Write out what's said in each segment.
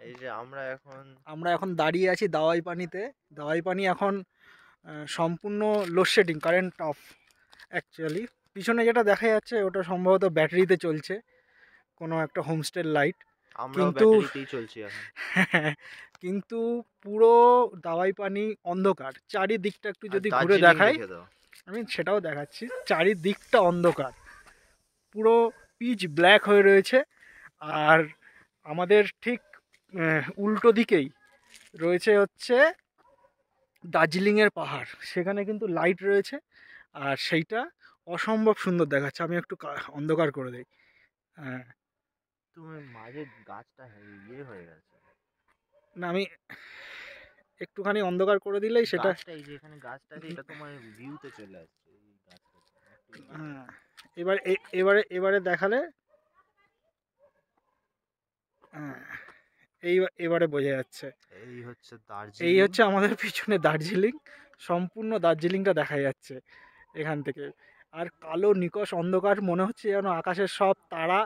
এই যে আমরা এখন দাঁড়িয়ে আছি দাওয়াই পানিতে। দাওয়াই পানি এখন সম্পূর্ণ লোডশেডিং, কারেন্ট অফ অ্যাকচুয়ালি। পিছনে যেটা দেখা যাচ্ছে ওটা সম্ভবত ব্যাটারিতে চলছে, কোনো একটা হোমস্টের লাইট। আমরাও কিন্তু ব্যাটারিতেই চলছি এখন। কিন্তু পুরো দাওয়াই পানি অন্ধকার। চারিদিকটা একটু যদি ঘুরে দার্জিলিং দেখাই, দেখে দাও। আমি সেটাও দেখাচ্ছি। চারিদিকটা অন্ধকার, পুরো পিচ ব্ল্যাক হয়ে রয়েছে। আর আমাদের ঠিক উল্টো দিকেই রয়েছে হচ্ছে দার্জিলিংয়ের পাহাড়, সেখানে কিন্তু লাইট রয়েছে। আর সেইটা অসম্ভব সুন্দর দেখাচ্ছে। আমি একটু অন্ধকার করে দিই। হ্যাঁ, তুমি মাঝে গাছটা ইয়ে হয়ে গেছে না আমি একটুখানি অন্ধকার করে দিলেই সেটা। গাছটা, এই যে এখানে গাছটা আছে এটা তোমার ভিউতে চলে আসছে এই গাছটা। হ্যাঁ, এবারে দেখালে, হ্যাঁ এবারে বোঝা যাচ্ছে। এই হচ্ছে এই দার্জিলিং। হচ্ছে আমাদের পিছনে দার্জিলিং, সম্পূর্ণ দার্জিলিংটা দেখা যাচ্ছে এখান থেকে। আর কালো নিকষ অন্ধকার, মনে হচ্ছে যেন আকাশের সব তারা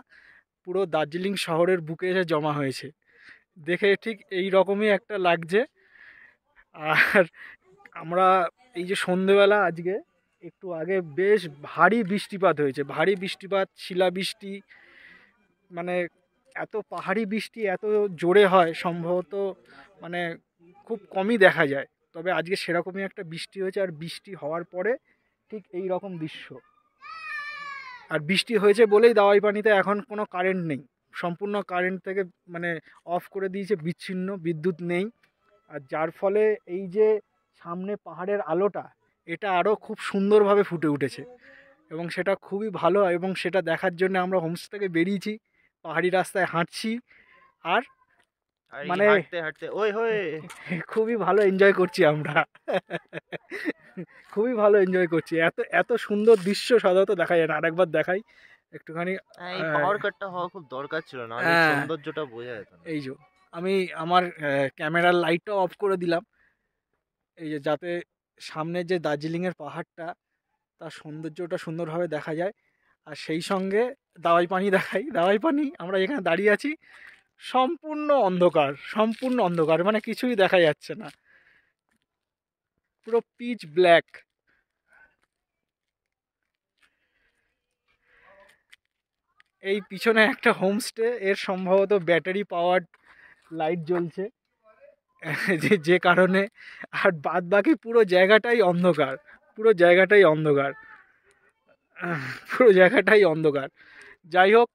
পুরো দার্জিলিং শহরের বুকে এসে জমা হয়েছে। দেখে ঠিক এই রকমই একটা লাগছে। আর আমরা এই যে সন্ধেবেলা আজকে একটু আগে বেশ ভারী বৃষ্টিপাত হয়েছে, ভারী বৃষ্টিপাত, শিলাবৃষ্টি। মানে এত পাহাড়ি বৃষ্টি এত জোরে হয় সম্ভবত মানে খুব কমই দেখা যায়। তবে আজকে সেরকমই একটা বৃষ্টি হয়েছে। আর বৃষ্টি হওয়ার পরে ঠিক এই রকম দৃশ্য। আর বৃষ্টি হয়েছে বলেই দাওয়াই পানিতে এখন কোনো কারেন্ট নেই, সম্পূর্ণ কারেন্ট থেকে মানে অফ করে দিয়েছে, বিচ্ছিন্ন, বিদ্যুৎ নেই। আর যার ফলে এই যে সামনে পাহাড়ের আলোটা, এটা আরও খুব সুন্দরভাবে ফুটে উঠেছে এবং সেটা খুবই ভালো। এবং সেটা দেখার জন্য আমরা হোমস্টে থেকে বেরিয়েছি, পাহাড়ি রাস্তায় হাঁটছি। আর মানে হাঁটতে হাঁটতে ওই হয়ে খুবই ভালো এনজয় করছি আমরা। খুবই ভালো এনজয় করছি। এত এত সুন্দর দৃশ্য সাধারণত দেখা যায় না। আরেকবার দেখাই একটুখানি। এই পাওয়ার কাটটা হওয়া খুব দরকার ছিল, না হ্যাঁ, সৌন্দর্যটা বোঝা যেত না। এই যে আমি আমার ক্যামেরার লাইটটাও অফ করে দিলাম, এই যে যাতে সামনের যে দার্জিলিংয়ের পাহাড়টা, তার সৌন্দর্যটা সুন্দরভাবে দেখা যায়। আর সেই সঙ্গে দাওয়াই পানি দেখাই। দাওয়াই পানি আমরা যেখানে দাঁড়িয়ে আছি সম্পূর্ণ অন্ধকার, সম্পূর্ণ অন্ধকার, মানে কিছুই দেখা যাচ্ছে না, পুরো পিচ ব্ল্যাক। এই পিছনে একটা হোমস্টে, এর সম্ভবত ব্যাটারি পাওয়ার্ড লাইট জ্বলছে, যে কারণে। আর বাদ বাকি পুরো জায়গাটাই অন্ধকার, পুরো জায়গাটাই অন্ধকার, পুরো জায়গাটাই অন্ধকার। যাই হোক,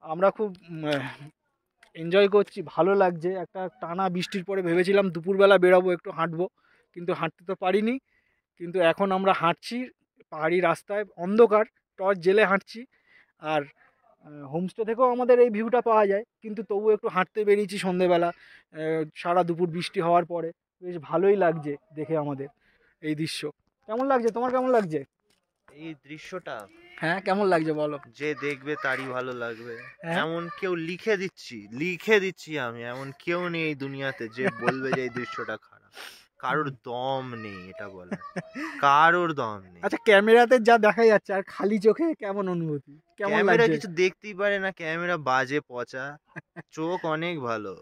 আমরা খুব এনজয় করছি, ভালো লাগছে। একটা টানা বৃষ্টির পরে ভেবেছিলাম দুপুরবেলা বেরোবো, একটু হাঁটবো, কিন্তু হাঁটতে তো পারিনি। কিন্তু এখন আমরা হাঁটছি পাহাড়ি রাস্তায়, অন্ধকার, টর্চ জেলে হাঁটছি। আর হোমস্টে থেকেও আমাদের এই ভিউটা পাওয়া যায়, কিন্তু তবু একটু হাঁটতে বেরিয়েছি সন্ধেবেলা, সারা দুপুর বৃষ্টি হওয়ার পরে। বেশ ভালোই লাগছে দেখে আমাদের এই দৃশ্য। কেমন লাগছে তোমার, কেমন লাগছে এই দৃশ্যটা? হ্যাঁ, কেমন লাগছে বলো। যে দেখবে তারই ভালো লাগবে। হ্যাঁ, এমন কেউ লিখে দিচ্ছি আমি, এমন কেউ নেই এই দুনিয়াতে যে বলবে যে এই দৃশ্যটা খারাপ। কারোর দম নেই এটা বলে, কারোর দম নেই। আচ্ছা, ক্যামেরাতে যা দেখা যাচ্ছে আর খালি চোখে কেমন অনুভূতি, কেমন ক্যামেরা লাগছে? কিছু দেখতেই পারে না, ক্যামেরা বাজে পচা, চোখ অনেক ভালো।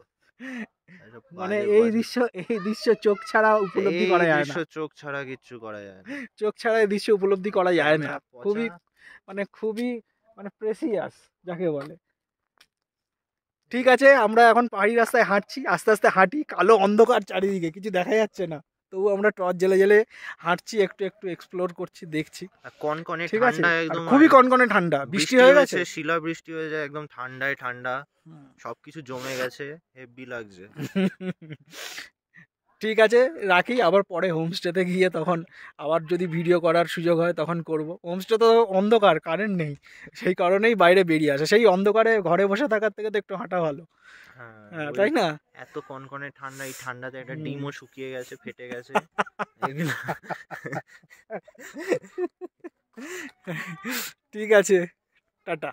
মানে বাজে এই বাজে দৃশ্য, এই দৃশ্য চোখ ছাড়া উপলব্ধি এই করা যায় দৃশ্য না। চোখ ছাড়া কিচ্ছু করা যায় না। চোখ ছাড়া এই দৃশ্য উপলব্ধি করা যায় না। ক্যামেরা পচা। খুবই মানে খুবই মানে প্রেসিয়াস যাকে বলে। ঠিক আছে, আমরা এখন পাহাড়ি রাস্তায় হাঁটছি, আস্তে আস্তে হাঁটি। কালো অন্ধকার চারিদিকে, কিছু দেখা যাচ্ছে না, তবু আমরা টর্চ জেলে জেলে হাঁটছি, একটু একটু এক্সপ্লোর করছি, দেখছি। কনকনে ঠিক আছে, ঠান্ডা আর একদম। খুবই কনকনে ঠান্ডা, বৃষ্টি হয়ে গেছে। শিলা বৃষ্টি হয়ে যায় একদম, ঠান্ডায় ঠান্ডা, সবকিছু জমে গেছে, হেভি লাগছে। ঠিক আছে, রাখি। আবার পরে হোমস্টেতে গিয়ে তখন আবার যদি ভিডিও করার সুযোগ হয় তখন করব। হোমস্টে তো অন্ধকার, কারেন্ট নেই, সেই কারণেই বাইরে বেরিয়ে আসে। সেই অন্ধকারে ঘরে বসে থাকার থেকে তো একটু হাঁটা ভালো, হ্যাঁ তাই না? এত কনকনে ঠান্ডা, এই ঠান্ডাতে একটা ডিমও শুকিয়ে গেছে, ফেটে গেছে এগুলো। ঠিক আছে, টাটা।